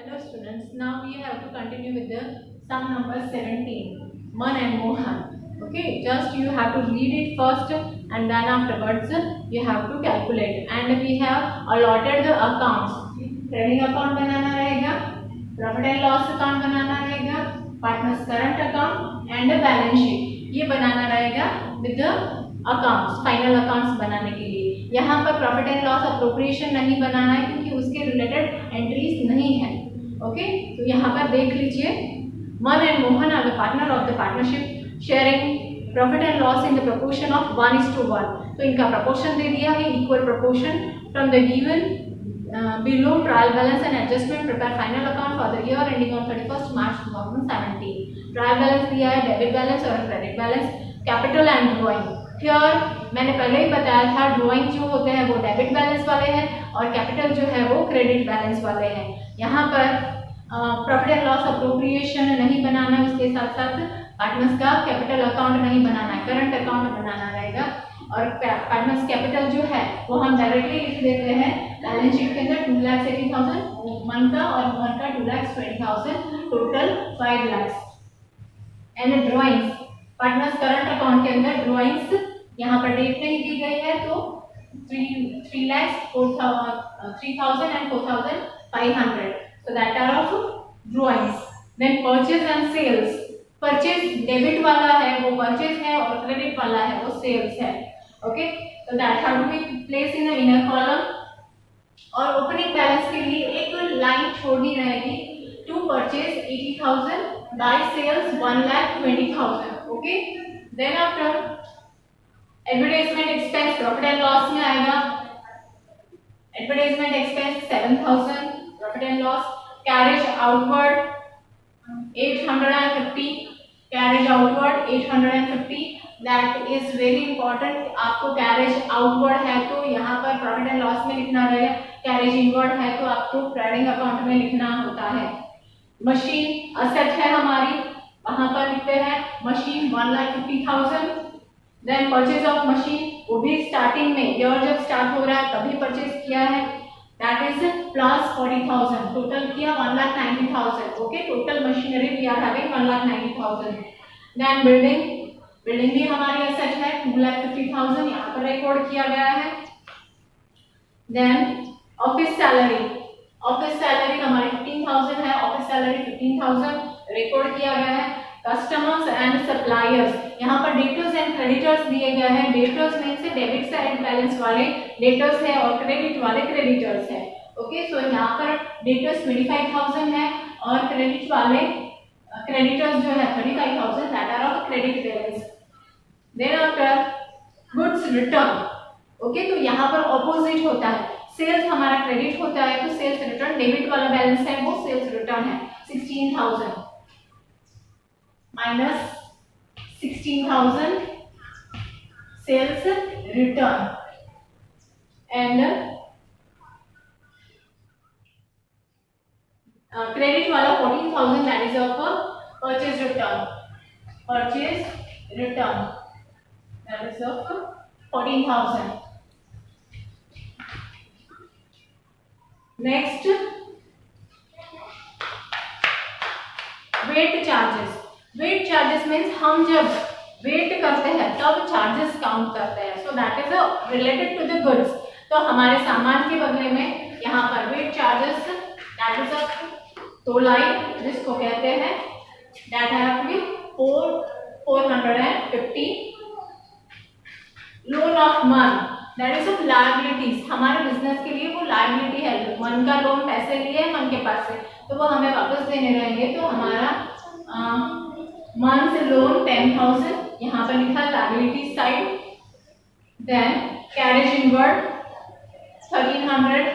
Hello students, now we have to continue with the sum number 17, Man and Mohan. Okay, just you have to read it first and then afterwards you have to calculate. And we have allotted the accounts. Trading account बनाना रहेगा, profit and loss account बनाना रहेगा, partners current account and balance sheet ये बनाना रहेगा with the accounts, final accounts बनाने के लिए. यहाँ पर profit and loss appropriation नहीं बनाना है क्योंकि उसके रिलेटेड एंट्रीज नहीं है. ओके, तो यहाँ पर देख लीजिए, Mann and Mohan are the partner of the partnership sharing profit and loss in the proportion of 1:1. तो इनका प्रोपोर्शन दे दिया है, equal proportion. From the given below trial balance and adjustment prepare final account for the year ending on 31st March 2017. Trial balance दिया है, debit balance और credit balance. Capital and drawing. Here मैंने पहले ही बताया था, ड्राइंग जो होते हैं वो डेबिट बैलेंस वाले हैं और कैपिटल जो है वो क्रेडिट बैलेंस वाले हैं. यहाँ पर प्रॉफिट एंड लॉस अप्रोप्रिएशन नहीं बनाना है, उसके साथ साथ पार्टनर्स का कैपिटल अकाउंट नहीं बनाना है, करंट अकाउंट बनाना रहेगा. और पार्टनर्स कैपिटल जो है वो हम डायरेक्टली लिख देते हैं बैलेंस शीट के अंदर 2,80,000 मन का और मोहन का 2,20,000, total 5 lakh. And drawings, partners current account के अंदर ड्राइंग्स यहाँ पर डेट नहीं दी गई है तो 3,04,000 and 4,500. So that are of drawings. Then purchase and sales. Purchase debit वाला है वो purchase है और क्रेडिट वाला है वो sales है. Okay, so that have to be placed in the inner column. और ओपनिंग बैलेंस के लिए एक लाइन छोड़नी रहेगी, to purchase 80,000 by sales 1,20,000. Okay, then after advertisement expense profit and loss में आएगा. Advertisement expense 7,000 profit and loss. Carriage outward 850, carriage outward 850. That is very important. आपको carriage outward है तो यहाँ पर प्रॉफिट एंड लॉस में लिखना रहेगा, कैरेज इनवर्ड है तो आपको ट्रेडिंग अकाउंट में लिखना होता है. मशीन असेट है हमारी, वहां पर लिखते हैं machine 1,50,000. Then purchase of machine, वो भी स्टार्टिंग में ईयर जब स्टार्ट हो रहा है तभी परचेज किया है, दैट इज प्लस 40,000. टोटल किया 1,90,000. Okay, total machinery we are having 1,90,000. Then building, building भी हमारी एसेट है 2,50,000, यहाँ पर रिकॉर्ड किया गया है. Then office salary, office salary हमारी 15,000 है, ऑफिस सैलरी 15,000 रिकॉर्ड किया गया है. कस्टमर्स एंड सप्लायर्स, यहाँ पर डेटर्स एंड क्रेडिटर्स दिए गए हैं. डेटर्स में से डेबिट साइड बैलेंस वाले डेटर्स है और क्रेडिट वाले क्रेडिटर्स है. ओके, सो यहाँ पर डेटर्स 25,000 है और क्रेडिट वाले क्रेडिटर्स जो है 35,000, that are of credit balance. Then after goods return. Okay, तो यहाँ पर ऑपोजिट होता है, सेल्स हमारा क्रेडिट होता है तो सेल्स रिटर्न, डेबिट वाला बैलेंस है वो सेल्स रिटर्न है 16,000 minus 16,000 sales return. And credit वाला 14,000, that is of purchase return. Purchase return, that is of 14,000. Next, weight charges. Weight charges means हम जब वेट करते हैं तब चार्जेस काउंट करते हैं. So that is related to the goods. तो हमारे सामान के बदले में यहाँ पर weight charges, that is a तोलाई जिसको कहते हैं, that have to be 450. Loan of मन, दैट इज ऑफ लायबिलिटीज. हमारे बिजनेस के लिए वो लायबिलिटी है. मन का लोन पैसे लिए मन के पास से तो वो हमें वापस देने रहेंगे, तो हमारा मंथ लोन 10,000 यहाँ पर लिखा liability side. Then carriage inward 1,300.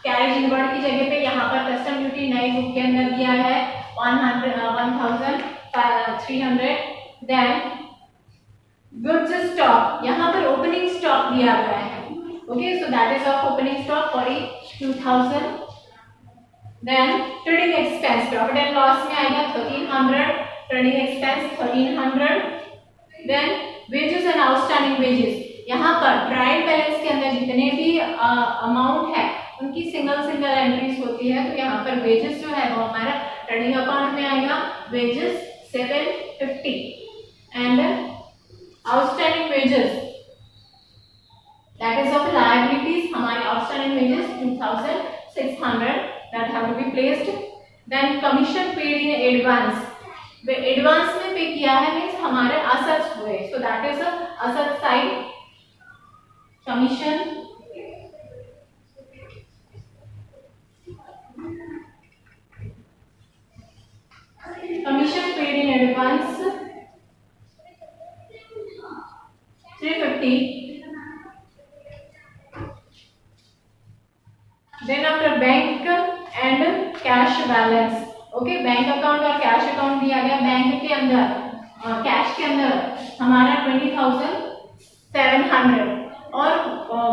Carriage inward की जगह पे यहाँ पर कस्टम ड्यूटी नई बुक के अंदर दिया है 1,300. देन गुड्स स्टॉक, यहाँ पर ओपनिंग स्टॉक दिया गया है. Okay, so that is of opening stock 42,000. Then trading expense, profit and loss में आएगा 1,300, trading expense 1,300. Then wages and outstanding wages, यहाँ पर ट्रायल बैलेंस के अंदर जितने भी अमाउंट है उनकी सिंगल सिंगल एंट्रीज होती है। तो यहाँ पर वेजेस जो है वो हमारा ट्रेडिंग अकाउंट में आएगा, wages 750 and outstanding wages that is of liabilities, हमारे outstanding wages 2600 that have to be placed. Then commission paid in advance, वे एडवांस में पे किया है मींस हमारे असेट्स हुए, so that is asset side commission paid in advance 350. Then after bank and cash balance, okay bank account और cash account दिया गया। Bank के अंदर कैश के अंदर हमारा 20,700 और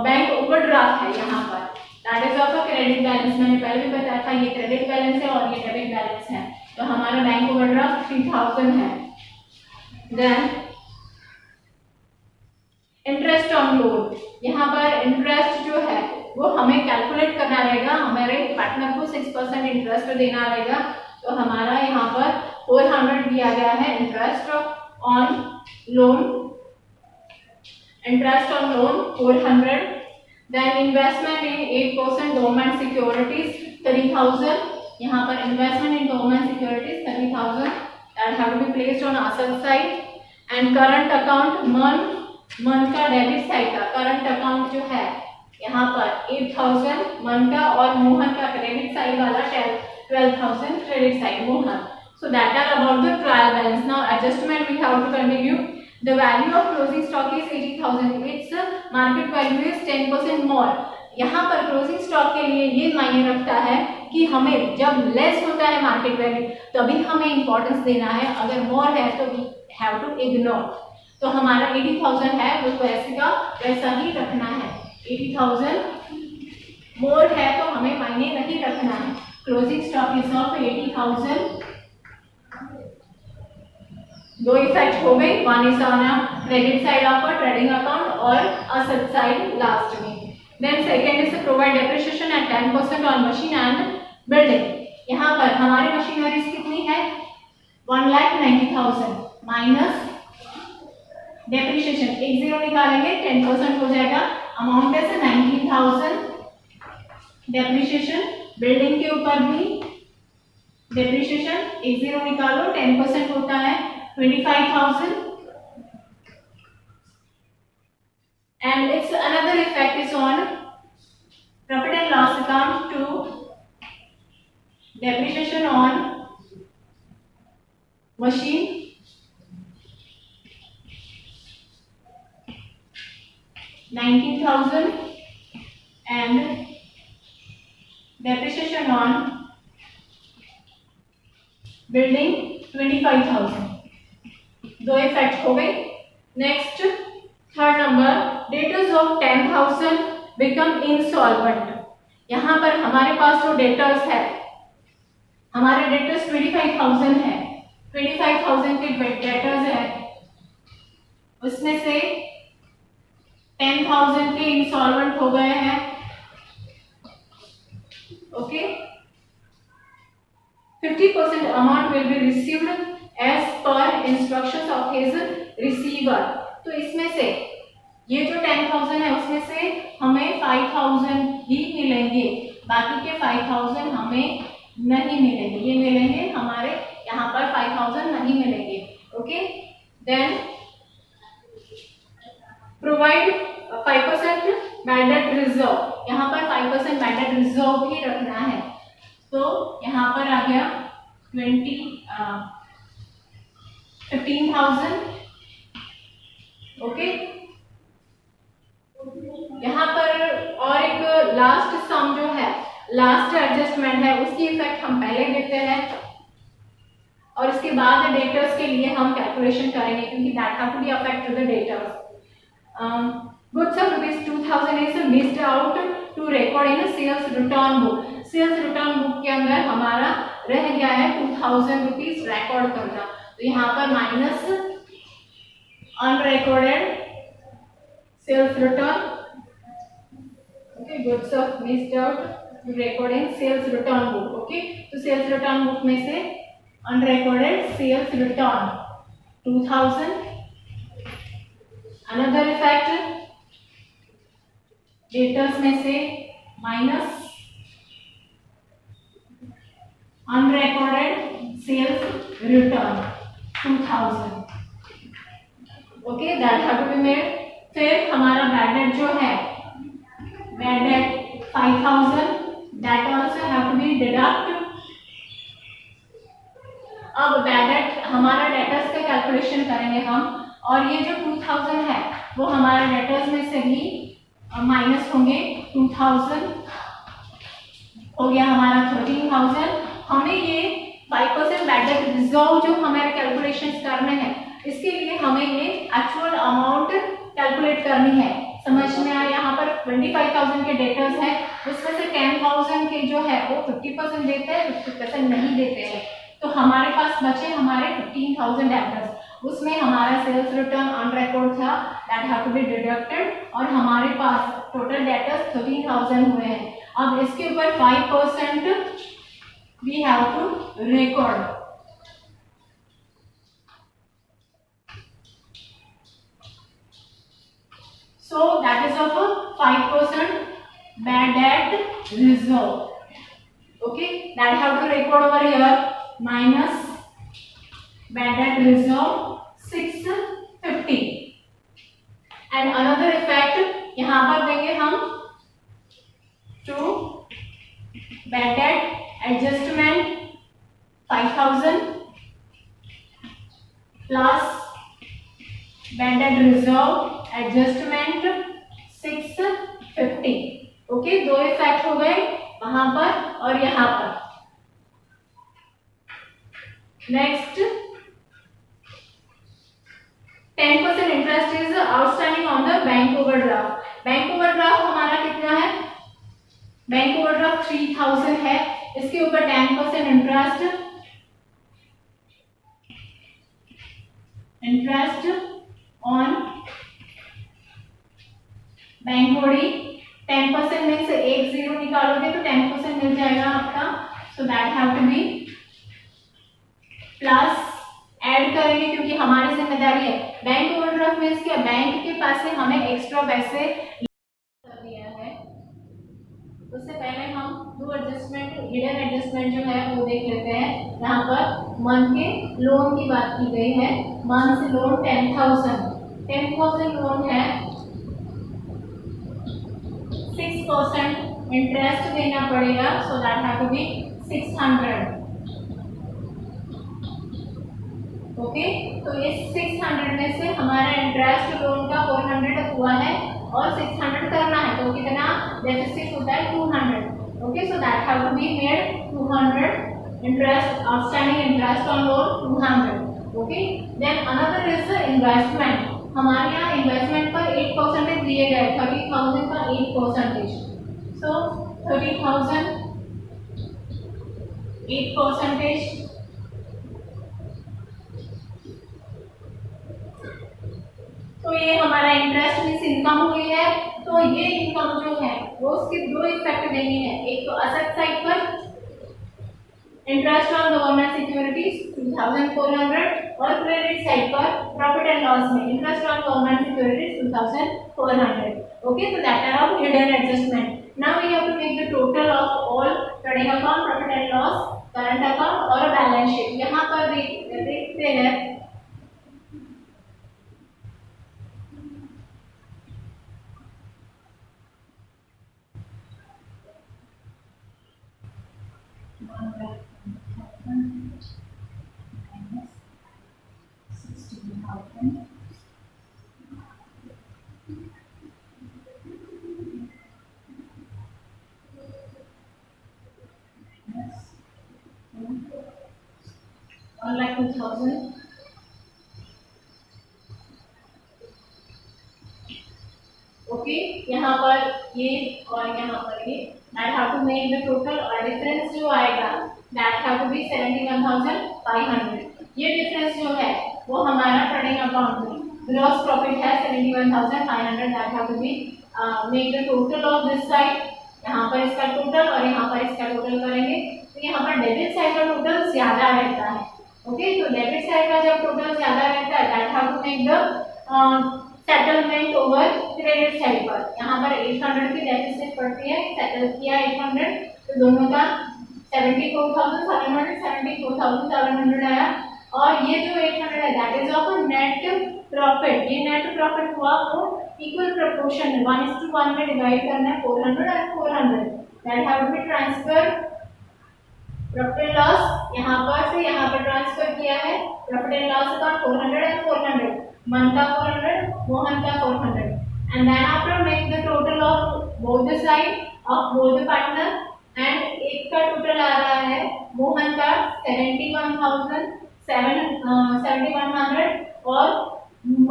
बैंक ओवरड्राफ्ट है यहाँ पर, that is of credit balance. मैंने पहले भी बताया था ये क्रेडिट बैलेंस है और ये डेबिट बैलेंस है। तो हमारा बैंक ओवरड्राफ्ट 3000 है। देन इंटरेस्ट ऑन लोन, यहाँ पर इंटरेस्ट जो है वो हमें कैलकुलेट करना रहेगा, हमारे पार्टनर को 6% इंटरेस्ट देना रहेगा। तो हमारा यहाँ पर 400 दिया गया है interest on loan, interest on loan 400। Then investment in 8% government securities 30,000, यहाँ पर investment in government securities 30,000 that have to be placed on asset side. And current account Mann का डेबिट साइड का करंट अकाउंट जो है यहाँ पर 8,000 मन का और मोहन का क्रेडिट साइड वाला 12,000 credit side Mohan. So that are about the trial balance. Now adjustment we have to continue. The value of closing stock is 80,000. Its market value is 10% more. यहाँ पर क्लोजिंग स्टॉक के लिए ये मायने रखता है कि हमें जब लेस होता है मार्केट वैल्यू तभी हमें इंपॉर्टेंस देना है, अगर मोर है तो वी हैव टू इग्नोर। तो हमारा 80,000 है वो वैसे का वैसा ही रखना है। 80,000 मोर है तो हमें मायने नहीं रखना है। Closing stock is of 80,000। दो इफेक्ट हो गई, one is on credit side of trading account और असेट साइड लास्ट में। Then second is provide depreciation at 10% on machine and building. यहाँ पर हमारी मशीनरीज कितनी है 1,90,000 माइनस डेप्रिसिएशन, एक जीरो निकालेंगे 10% हो जाएगा, अमाउंट है 19,000। डेप्रिसिएशन बिल्डिंग के ऊपर भी डेप्रिसिएशन एक जीरो निकालो 10% होता है 25,000। and its another effect is on profit and loss account to depreciation on machine 19,000 and depreciation on building 25,000। दो इफेक्ट हो गई। Next third number, debtors of 10,000 become insolvent. यहाँ पर हमारे पास जो डेटर्स है, हमारे डेटर्स 25,000 है, 25,000 के डेटर्स है, उसमें से 10,000 के इंसॉल्वेंट हो गए हैं। Okay, 50% amount will be received as per instructions of his receiver. तो इसमें से ये जो 10,000 है उसमें से हमें 5,000 ही मिलेंगे, बाकी के 5,000 हमें नहीं मिलेंगे, ये मिलेंगे हमारे यहाँ पर 5,000 नहीं मिलेंगे। Okay, then provide 5% bad debt reserve. यहाँ पर 5% बैड डेट रिजर्व भी रखना है। तो यहाँ पर आ गया 15,000। ओके, यहाँ पर और एक लास्ट सम जो है, लास्ट एडजस्टमेंट है, उसकी इफेक्ट हम पहले देते हैं और इसके बाद डेटर्स के लिए हम कैलकुलेशन करेंगे क्योंकि that have to be affect to the debtors. Goods of ₹2,000 is missed out to record in sales return book. Sales return book के अंदर हमारा रह गया है ₹2,000 रिकॉर्ड करना। तो यहाँ पर minus unrecorded sales return. Okay, goods of missed out recording sales return book. Okay, तो sales return book में से unrecorded sales return 2000. Another effect, debtors में से minus unrecorded sales return 2000. Okay, that have to be made. फिर हमारा bad debt जो है, bad debt 5000, that also have to be deduct. अब बैड डेट हमारा डेटर्स का कैलकुलेशन करेंगे हम, और ये जो 2000 है वो हमारा डेटर्स में से भी माइनस होंगे. 2000 हो गया हमारा 13000. हमें ये 5% बैड डेट रिजर्व जो हमारे कैलकुलेशंस करने हैं, इसके लिए हमें ये एक्चुअल अमाउंट कैलकुलेट करनी है. समझ में आया? यहाँ पर 25,000 के डेटर्स हैं, उसमें से 10,000 के जो है वो 50% देते हैं, 50% नहीं देते हैं. तो हमारे पास बचे हमारे 15,000 डेटर्स. उसमें हमारा सेल्स रिटर्न ऑन रिकॉर्ड था, that have to be deducted, और हमारे पास टोटल डेटर्स 13,000 हुए हैं. अब इसके ऊपर 5% we have to record. So that is of a 5% bad debt reserve. Okay, that have to record over here, minus bad debt reserve 650. And another effect यहाँ पर देंगे हम to bad debt adjustment 5,000 plus bad debt reserve adjustment 650. Okay, दो effect हो गए वहां पर और यहाँ पर. Next, 10% interest is outstanding on the bank overdraft. Bank overdraft हमारा कितना है? बैंक ओवरड्राफ्ट 3000 है. इसके ऊपर 10% इंटरेस्ट ऑन बैंक ओडी. 10% में से एक जीरो निकालोगे तो 10% मिल जाएगा आपका. So that have to be plus add करेंगे क्योंकि हमारी जिम्मेदारी है. बैंक ओवरड्राफ्ट में इसके बैंक के पास से हमें एक्स्ट्रा पैसे दिया है. उससे पहले हम दो एडजस्टमेंट, हिडन एडजस्टमेंट जो है वो देख लेते हैं. यहाँ पर मंथ के लोन की बात की गई है. मंथ लोन 10,000 लोन है. 6% इंटरेस्ट देना पड़ेगा. So that have to be 600. Okay, तो ये 600 में से हमारा इंटरेस्ट लोन का 400 हुआ है और 600 करना है, तो कितना डेफिसिट होता है? 200. Okay, so that have to be made 200 interest, outstanding interest on loan 200. Okay, then another is investment. हमारे यहाँ इन्वेस्टमेंट पर 8% दिए गए. 30,000 का 8%. सो 30,000 8%. तो ये हमारा इंटरेस्ट मींस इनकम हुई है. तो ये इनकम जो है वो उसके दो इफेक्ट देंगे हैं. एक तो असेट साइड पर इंटरेस्ट ऑन गवर्नमेंट सिक्योरिटीज 2,400, और क्रेडिट साइड पर प्रॉफिट एंड लॉस में interest on government securities 2,400. Okay, so that are of hidden adjustment. Now we have to make the total of all trading account, profit and loss, current account और balance sheet. यहाँ पर देखते हैं like 2,000. Okay, यहाँ पर ये और यहाँ पर ये. That have to make the total, और डिफरेंस जो आएगा दैट हैव टू बी 71,500. ये डिफरेंस जो है वो हमारा ट्रेडिंग अकाउंट में gross profit है 71,500 that have to be make the total of this side. यहाँ पर इसका टोटल और यहाँ पर इसका टोटल करेंगे तो यहाँ पर डेबिट साइड का टोटल ज्यादा रहता है. ओके, तो डेबिट साइड का जब टोटल ज्यादा रहता है that have to make the settlement over credit side पर. यहाँ पर 800 की डेफिसिट पड़ती है, सेटल किया 800 तो दोनों का 74,700 74,700 आया. और ये जो 800 है that is of net profit. ये नेट प्रॉफिट हुआ वो इक्वल प्रोपोर्शन में 1:1 में डिवाइड करना है 400 और 400 that have to be transfer. Profit and loss यहाँ पर से यहाँ पर ट्रांसफर किया है. प्रॉफिट एंड लॉस अकाउंट 400 और 400 मन का 400 मोहन का 400 and then after make the total of both the side of both the partner and एक का टोटल आ रहा है मोहन का 71,700 और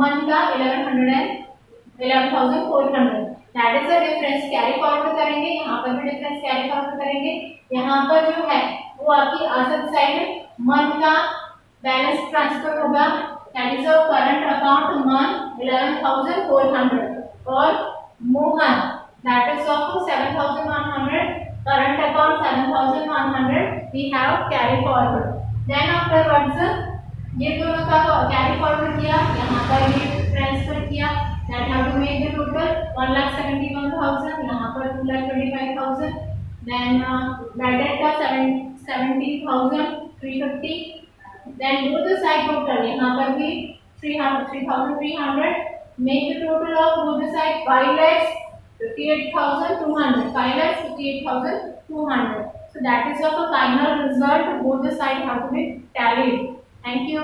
मन का 11,400. That is the difference. Carry forward करेंगे, यहाँ पर भी डिफरेंस कैरी फॉरवर्ड करेंगे. यहाँ पर जो है वो आपकी आसत साइड मन का बैलेंस ट्रांसफर होगा. That is our current account man 11,400 और Mohan that is of 7,100 current account 7,100 we have carry forward. Then afterwards ये दोनों का carry forward किया, यहाँ पर ये transfer किया that have to make the total 1,71,000. यहाँ पर 2,25,000. Then bad debt का 70,350. Then do the side total. यहाँ पर भी 3,300 make the total of both the side 5,58,200. 5,58,200. So that is of a final result. Both the side have to be tallied. Thank you.